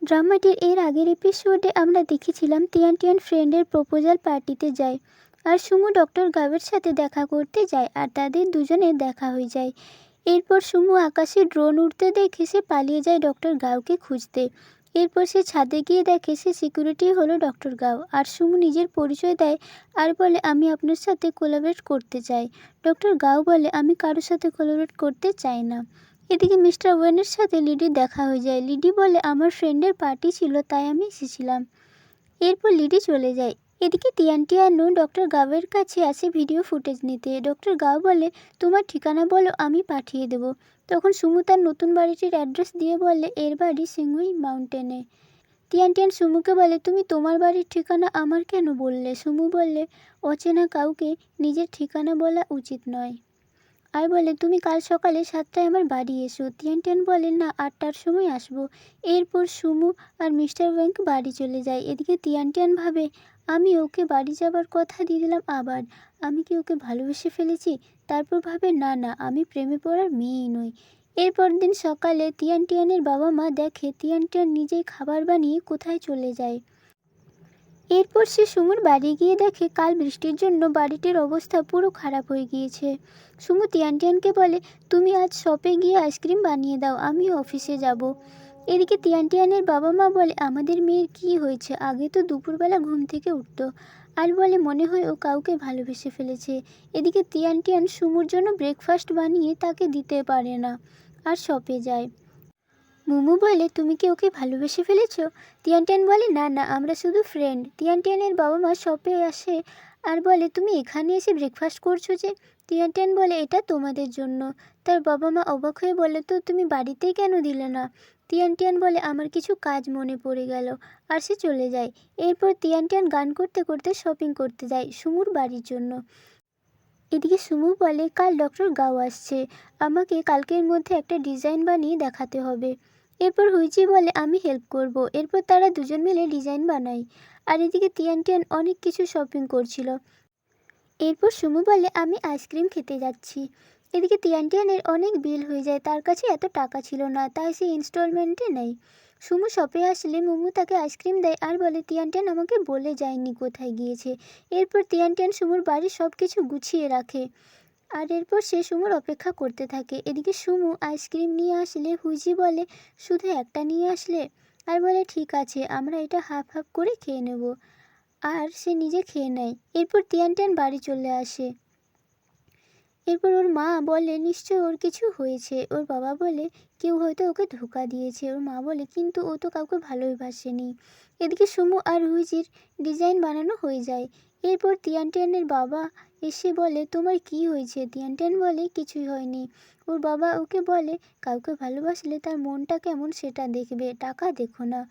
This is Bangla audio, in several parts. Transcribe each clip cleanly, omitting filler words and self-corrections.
ড্রামাটির এর আগের এপিসোডে আমরা দেখেছিলাম তিয়ান তিয়ান ফ্রেন্ডের প্রপোজাল পার্টিতে যায় আর সুমু ডক্টর গাবের সাথে দেখা করতে যায় আর তাদের দুজনের দেখা হয়ে যায়। এরপর সুমু আকাশে ড্রোন উড়তে দেখে সে পালিয়ে যায় ডক্টর গাওকে খুঁজতে। এরপর সে ছাদে গিয়ে দেখে সে সিকিউরিটি হলো ডক্টর গাও আর সুমু নিজের পরিচয় দেয় আর বলে আমি আপনার সাথে কোলাবরেট করতে চাই। ডক্টর গাও বলে আমি কারোর সাথে কোলাবরেট করতে চাই না। এদিকে মিস্টার ওয়েনের সাথে লিডির দেখা হয়ে যায়। লিডি বলে আমার ফ্রেন্ডের পার্টি ছিল তাই আমি এসেছিলাম। এরপর লিডি চলে যায়। এদিকে তিয়ান তিয়ানও ডক্টর গাওয়ের কাছে আসে ভিডিও ফুটেজ নিতে। ডক্টর গাও বলে তোমার ঠিকানা বলো আমি পাঠিয়ে দেবো। তখন সুমু তার নতুন বাড়িটির অ্যাড্রেস দিয়ে বলে এর বাড়ি সিংহুই মাউন্টেনে। তিয়ান তিয়ান সুমুকে বলে তুমি তোমার বাড়ির ঠিকানা আমার কেন বললে? সুমু বললে অচেনা কাউকে নিজের ঠিকানা বলা উচিত নয় আর বলে তুমি কাল সকালে 7টায় আমার বাড়ি এসো। তিয়ান তিয়ান বলে না 8টার সময় আসবো। এরপর সুমু আর মিস্টার ওয়েঙ্ক বাড়ি চলে যায়। এদিকে তিয়ান তিয়ান ভাবে আমি ওকে বাড়ি যাবার কথা দিয়ে দিলাম আবার, আমি কি ওকে ভালোবেসে ফেলেছি? তারপর ভাবে না না আমি প্রেমে পড়ার মেয়েই নই। এরপর দিন সকালে তিয়ান তিয়ানের বাবা মা দেখে তিয়ান তিয়ান নিজেই খাবার বানিয়ে কোথায় চলে যায়। এরপর সে সুমুর বাড়ি গিয়ে দেখে কাল বৃষ্টির জন্য বাড়িটির অবস্থা পুরো খারাপ হয়ে গিয়েছে। সুমু তিয়ান তিয়ানকে বলে তুমি আজ শপে গিয়ে আইসক্রিম বানিয়ে দাও, আমিও অফিসে যাব। এদিকে তিয়ান তিয়ানের বাবা মা বলে আমাদের মেয়ের কি হয়েছে, আগে তো দুপুরবেলা ঘুম থেকে উঠতো আর বলে মনে হয় ও কাউকে ভালোবেসে ফেলেছে। এদিকে তিয়ান তিয়ান সুমুর জন্য ব্রেকফাস্ট বানিয়ে তাকে দিতে পারে না আর শপে যায়। মুমু বলে তুমি কি ওকে ভালোবেসে ফেলেছো? তিয়ান তিয়ান বলে না না আমরা শুধু ফ্রেন্ড। তিয়ান তিয়ানের বাবা মা শপে আসে আর বলে তুমি এখানে এসে ব্রেকফাস্ট করছো যে? তিয়ান তিয়ান বলে এটা তোমাদের জন্য। তার বাবা মা অবাক হয়ে বলে তো তুমি বাড়িতেই কেন দিলে না? তিয়ান তিয়ান বলে আমার কিছু কাজ মনে পড়ে গেল আর সে চলে যায়। এরপর তিয়ান তিয়ান গান করতে করতে শপিং করতে যায় সুমুর বাড়ির জন্য। এদিকে সুমু বলে কাল ডক্টর গাও আসছে, আমাকে কালকের মধ্যে একটা ডিজাইন বানিয়ে দেখাতে হবে। এরপর হুইচি বলে আমি হেল্প করব। এরপর তারা দুজন মিলে ডিজাইন বানায় আর এদিকে তিয়ান তিয়ান অনেক কিছু শপিং করছিল। এরপর সুমু বলে আমি আইসক্রিম খেতে যাচ্ছি। এদিকে তিয়ান তিয়ানের অনেক বিল হয়ে যায়, তার কাছে এত টাকা ছিল না তাই সে ইনস্টলমেন্টে নেয়। সুমু শপে আসলে মুমু তাকে আইসক্রিম দেয় আর বলে তিয়ান তিয়ান আমাকে বলে যায়নি কোথায় গিয়েছে। এরপর তিয়ান তিয়ান সুমুর বাড়ির সব কিছু গুছিয়ে রাখে আর এরপর সে সুমুর অপেক্ষা করতে থাকে। এদিকে সুমু আইসক্রিম নিয়ে আসলে হুইজি বলে শুধু একটা নিয়ে আসলে আর বলে ঠিক আছে আমরা এটা হাফ হাফ করে খেয়ে নেব আর সে নিজে খেয়ে নেয়। এরপর তিয়ান তিয়ান বাড়ি চলে আসে। এরপর ওর মা বলে নিশ্চয় ওর কিছু হয়েছে। ওর বাবা বলে কেউ হয়তো ওকে ধোঁকা দিয়েছে। ওর মা বলে কিন্তু ও তো কাউকে ভালোবাসেনি। এদিকে সুমু আর রুইজির ডিজাইন বানানো হয়ে যায়। এরপর তিয়ান তিয়ানের বাবা এসে বলে তোমার কি হয়েছে? তিয়ান তিয়ান বলে কিছুই হয়নি। ওর বাবা ওকে বলে কাউকে ভালোবাসলে তার মনটা কেমন সেটা দেখবে, টাকা দেখো না।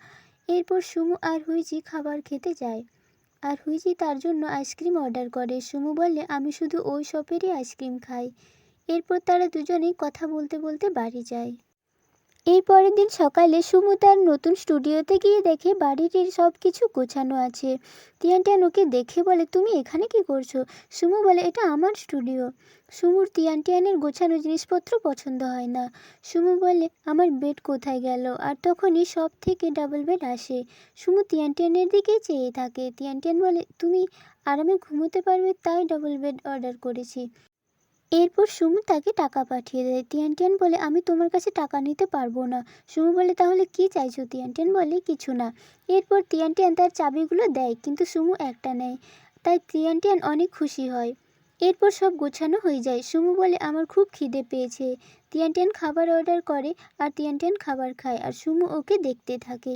এরপর সুমু আর হুইজি খাবার খেতে যায় আর হুইজি তার জন্য আইসক্রিম অর্ডার করে। সুমু বলে আমি শুধু ওই শপেরই আইসক্রিম খাই। এরপর তারা দুজনেই কথা বলতে বলতে বাড়ি যায়। এর পরের দিন সকালে সুমু তার নতুন স্টুডিওতে গিয়ে দেখে বাড়িটির সব কিছু গোছানো আছে। তিয়ান তিয়ান ওকে দেখে বলে তুমি এখানে কি করছো? সুমু বলে এটা আমার স্টুডিও। সুমুর তিয়ান তিয়ানের গোছানো জিনিসপত্র পছন্দ হয় না। সুমু বলে আমার বেড কোথায় গেল? আর তখনই সব থেকে ডাবল বেড আসে। সুমু তিয়ান তিয়ানের দিকে চেয়ে থাকে। তিয়ান তিয়ান বলে তুমি আরামে ঘুমোতে পারবে তাই ডাবল বেড অর্ডার করেছি। এরপর সুমু তাকে টাকা পাঠিয়ে দেয়। তিয়ান তিয়ান বলে আমি তোমার কাছে টাকা নিতে পারবো না। সুমু বলে তাহলে কি চাইছো? তিয়ান তিয়ান বলে কিছু না। এরপর তিয়ান তিয়ান তার চাবিগুলো দেয় কিন্তু সুমু একটা নেয়, তাই তিয়ান তিয়ান অনেক খুশি হয়। এরপর সব গোছানো হয়ে যায়। সুমু বলে আমার খুব খিদে পেয়েছে। তিয়ান তিয়ান খাবার অর্ডার করে আর তিয়ান তিয়ান খাবার খায় আর সুমু ওকে দেখতে থাকে।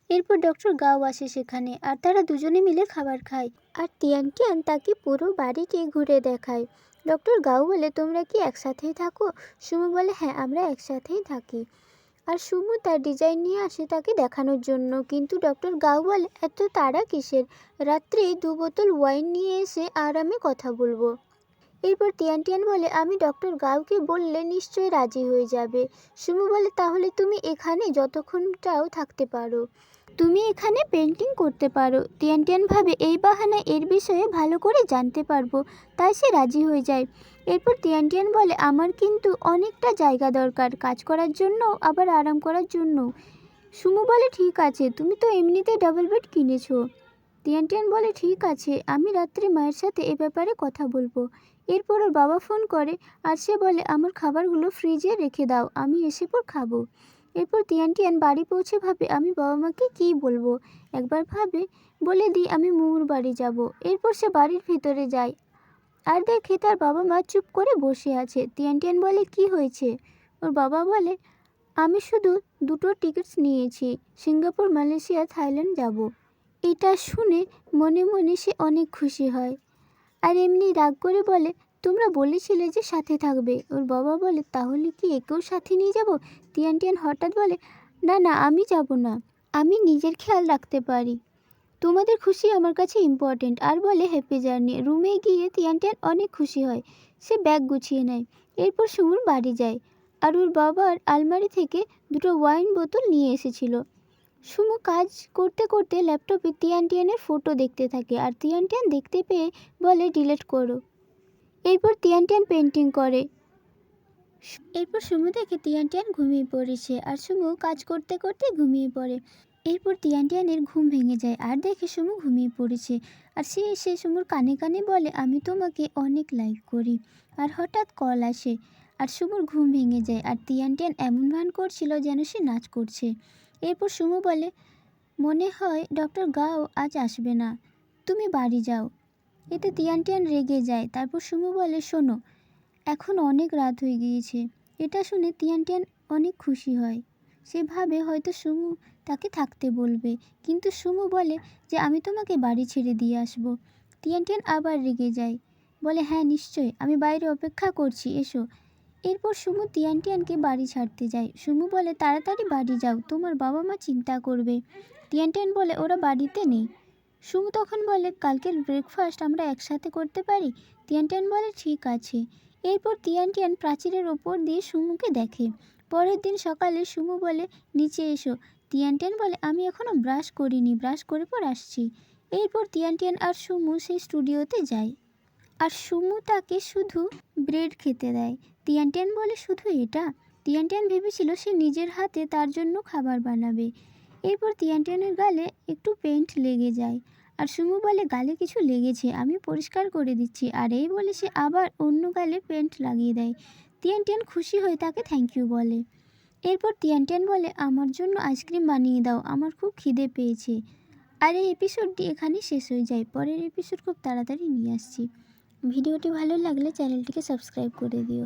এরপর ডক্টর গাও আসে সেখানে আর তারা দুজনে মিলে খাবার খায় আর তিয়ান তিয়ান তাকে পুরো বাড়িটি ঘুরে দেখায়। ডক্টর গাও বলে তোমরা কি একসাথেই থাকো? সুমু বলে হ্যাঁ আমরা একসাথেই থাকি। আর সুমু তার ডিজাইন নিয়ে আসে তাকে দেখানোর জন্য, কিন্তু ডক্টর গাও বলে এত তাড়া কিসের, রাত্রে 2 বোতল ওয়াইন নিয়ে এসে আরামে কথা বলবো। এরপর তিয়ান তিয়ান বলে আমি ডক্টর গাওকে বললে নিশ্চয়ই রাজি হয়ে যাবে। সুমু বলে তাহলে তুমি এখানে যতক্ষণ চাও থাকতে পারো, তুমি এখানে পেন্টিং করতে পারো। তিয়ান তিয়ান ভাবে এই বাহানায় এর বিষয়ে ভালো করে জানতে পারবো, তাই সে রাজি হয়ে যায়। এরপর তিয়ান তিয়ান বলে আমার কিন্তু অনেকটা জায়গা দরকার কাজ করার জন্য আবার আরাম করার জন্য। সুমু বলে ঠিক আছে, তুমি তো এমনিতেই ডাবল বেড কিনেছো। তিয়ান টিয়ান বলে ঠিক আছে, আমি রাত্রে মায়ের সাথে এ ব্যাপারে কথা বলবো। এরপর ওর বাবা ফোন করে আর সে বলে আমার খাবারগুলো ফ্রিজে রেখে দাও, আমি এসে পর খাবো। এরপর তিয়ান টিয়ান বাড়ি পৌঁছে ভাবে আমি বাবা মাকে কী বলবো। একবার ভাবে বলে দিই আমি মুমুর বাড়ি যাব। এরপর সে বাড়ির ভিতরে যায় আর দেখে তার বাবা মা চুপ করে বসে আছে। তিয়ান টিয়ান বলে কি হয়েছে? ওর বাবা বলে আমি শুধু দুটো টিকিটস নিয়েছি, সিঙ্গাপুর, মালয়েশিয়া, থাইল্যান্ড যাব। এটা শুনে মনে মনে সে অনেক খুশি হয় আর এমনি রাগ করে বলে তোমরা বলেছিলে যে সাথে থাকবে। ওর বাবা বলে তাহলে কি একেও সাথে নিয়ে যাব? তিয়ান টিয়ান হঠাৎ বলে না না, আমি যাব না, আমি নিজের খেয়াল রাখতে পারি, তোমাদের খুশি আমার কাছে ইম্পর্টেন্ট। আর বলে হ্যাপি জার্নি। রুমে গিয়ে তিয়ান টিয়ান অনেক খুশি হয়, সে ব্যাগ গুছিয়ে নেয়। এরপর সুমুর বাড়ি যায় আর ওর বাবার আলমারি থেকে দুটো ওয়াইন বোতল নিয়ে এসেছিল। সুমু কাজ করতে করতে ল্যাপটপে তিয়ান টিয়ানের ফটো দেখতে থাকে আর তিয়ান টিয়ান দেখতে পেয়ে বলে ডিলিট করো। এরপর তিয়ান টিয়ান পেন্টিং করে। এরপর সুমু দেখে তিয়ান টিয়ান ঘুমিয়ে পড়েছে আর সুমু কাজ করতে করতে ঘুমিয়ে পড়ে। এরপর তিয়ান টিয়ানের ঘুম ভেঙে যায় আর দেখে সুমু ঘুমিয়ে পড়েছে আর সে এসে সুমুর কানে কানে বলে আমি তোমাকে অনেক লাইক করি। আর হঠাৎ কল আসে আর সুমুর ঘুম ভেঙে যায় আর তিয়ান টিয়ান এমন ভান করছিল যেন সে নাচ করছে। এরপর সুমু বলে মনে হয় ডক্টর গাও আজ আসবে না, তুমি বাড়ি যাও। এতে তিয়ান টিয়ান রেগে যায়। তারপর সুমু বলে শোনো, এখন অনেক রাত হয়ে গিয়েছে। এটা শুনে তিয়ান টিয়ান অনেক খুশি হয়। সে ভাবে হয়তো সুমু তাকে থাকতে বলবে, কিন্তু সুমু বলে যে আমি তোমাকে বাড়ি ছেড়ে দিয়ে আসব। তিয়ান টিয়ান আবার রেগে যায়, বলে হ্যাঁ নিশ্চয়ই, আমি বাইরে অপেক্ষা করছি, এসো। এরপর সুমু তিয়ান টিয়ানকে বাড়ি ছাড়তে যায়। সুমু বলে তাড়াতাড়ি বাড়ি যাও, তোমার বাবা মা চিন্তা করবে। তিয়ান টিয়ান বলে ওরা বাড়িতে নেই। সুমু তখন বলে কালকের ব্রেকফাস্ট আমরা একসাথে করতে পারি। তিয়ান টিয়ান বলে ঠিক আছে। এরপর তিয়ান টিয়ান প্রাচীরের ওপর দিয়ে সুমুকে দেখে। পরের দিন সকালে সুমু বলে নিচে এসো। তিয়ান টিয়ান বলে আমি এখনও ব্রাশ করিনি, ব্রাশ করে পর আসছি। এরপর তিয়ান টিয়ান আর সুমু সেই স্টুডিওতে যায় আর সুমু তাকে শুধু ব্রেড খেতে দেয়। তিয়ান টিয়ান বলে শুধু এটা? তিয়ান টিয়ান ভেবেছিল সে নিজের হাতে তার জন্য খাবার বানাবে। এরপর তিয়ান টিয়ানের গালে একটু পেইন্ট লেগে যায় আর সুমু বলে গালে কিছু লেগেছে, আমি পরিষ্কার করে দিচ্ছি। আর এই বলে সে আবার অন্য গালে পেইন্ট লাগিয়ে দেয়। তিয়ান টিয়ান খুশি হয়ে তাকে থ্যাংক ইউ বলে। এরপর তিয়ান টিয়ান বলে আমার জন্য আইসক্রিম বানিয়ে দাও, আমার খুব খিদে পেয়েছে। আর এই এপিসোডটি এখানেই শেষ হয়ে যায়। পরের এপিসোড খুব তাড়াতাড়ি নিয়ে আসছি। ভিডিওটি ভালো লাগলে চ্যানেলটিকে সাবস্ক্রাইব করে দিও।